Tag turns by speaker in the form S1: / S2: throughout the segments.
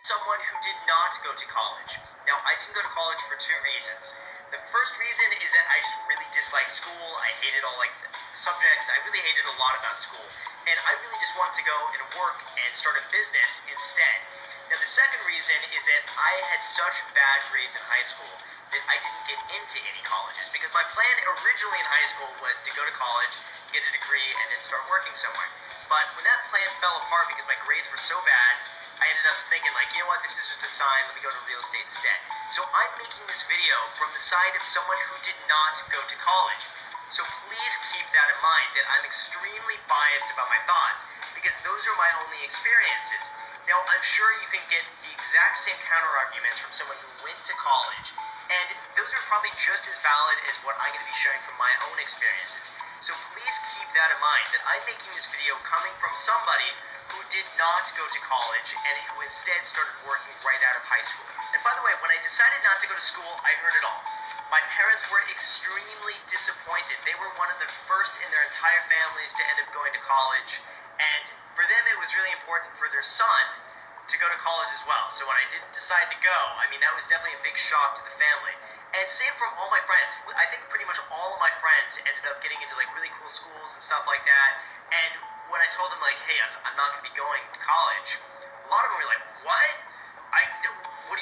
S1: Someone who did not go to college. Now, I didn't go to college for two reasons. The first reason is that I just really disliked school. I hated all the subjects. I really hated a lot about school. And I really just wanted to go and work and start a business instead. Now, the second reason is that I had such bad grades in high school that I didn't get into any colleges, because my plan originally in high school was to go to college, get a degree, and then start working somewhere. But when that plan fell apart because my grades were so bad, I ended up thinking, you know what, this is just a sign, let me go to real estate instead. So I'm making this video from the side of someone who did not go to college. So please keep that in mind, that I'm extremely biased about my thoughts, because those are my only experiences. Now, I'm sure you can get the exact same counter-arguments from someone who went to college, and those are probably just as valid as what I'm going to be sharing from my own experiences. So please keep that in mind, that I'm making this video coming from somebody who did not go to college and who instead started working right out of high school. And by the way, when I decided not to go to school, I heard it all. My parents were extremely disappointed. They were one of the first in their entire families to end up going to college, and for them it was really important for their son to go to college as well. So when I did decide to go, that was definitely a big shock to the family. And same from all my friends. I think pretty much all of my friends ended up getting into really cool schools and stuff like that. And when I told them hey, I'm not going to be going to college, a lot of them were like, what? What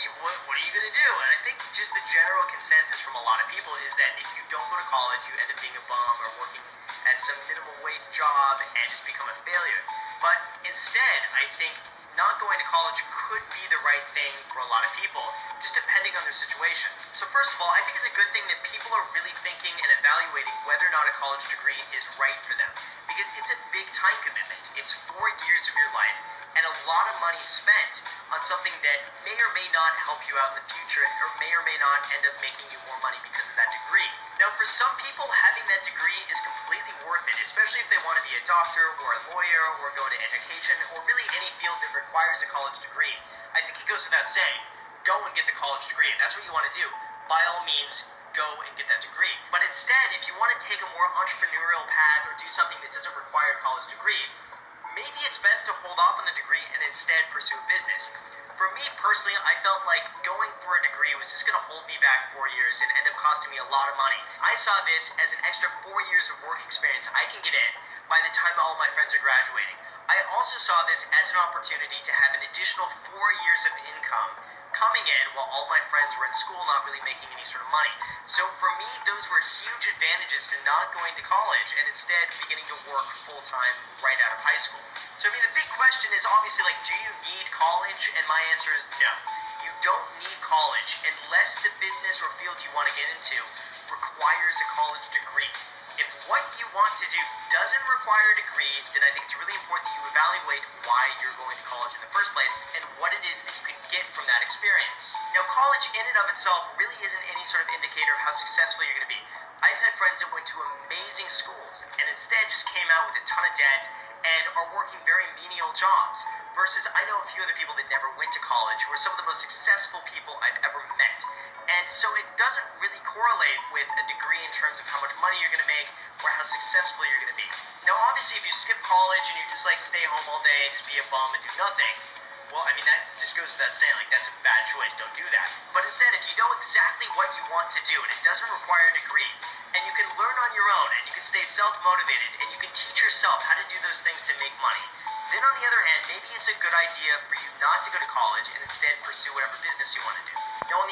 S1: are you going to do? And I think just the general consensus from a lot of people is that if you don't go to college, you end up being a bum or working at some minimum wage job and just become a failure. But instead, I think not going to college could be the right thing for a lot of people, just depending on their situation. So first of all, I think it's a good thing that people are really thinking and evaluating whether or not a college degree is right for them, because it's a big time commitment. It's 4 years of your life and a lot of money spent on something that may or may not help you out in the future, or may not end up making you more money because of that degree. Now, for some people, having that degree is completely worth it, especially if they want to be a doctor or a lawyer or go to education or really any field that requires a college degree. I think it goes without saying, go and get the college degree. If that's what you want to do, by all means, go and get that degree. But instead, if you want to take a more entrepreneurial path or do something that doesn't require a college degree, maybe it's best to hold off on the degree and instead pursue a business. For me personally, I felt like going for a degree was just going to hold me back 4 years and end up costing me a lot of money. I saw this as an extra 4 years of work experience I can get in by the time all my friends are graduating. I also saw this as an opportunity to have an additional 4 years of income coming in while all my friends were in school not really making any sort of money. So for me, those were huge advantages to not going to college and instead beginning to work full-time right out of high school. So the big question is obviously do you need college? And my answer is no. You don't need college unless the business or field you want to get into requires a college degree. If what you want to do doesn't require a degree, then I think it's really important that you evaluate why you're going to college in the first place and what it is that you can get from that experience. Now, college in and of itself really isn't any sort of indicator of how successful you're going to be. I've had friends that went to amazing schools and instead just came out with a ton of debt and are working very menial jobs, versus I know a few other people that never went to college who are some of the most successful people I've ever met. And so it doesn't really correlate with a degree in terms of how much money you're going to make or how successful you're going to be. Now, obviously, if you skip college and you just stay home all day and just be a bum and do nothing, well, that just goes without saying, that's a bad choice, don't do that. But instead, if you know exactly what you want to do and it doesn't require a degree, and you can learn on your own and you can stay self-motivated and you can teach yourself how to do those things to make money, then on the other hand, maybe it's a good idea for you not to go to college and instead pursue whatever business you want to do. Now, on the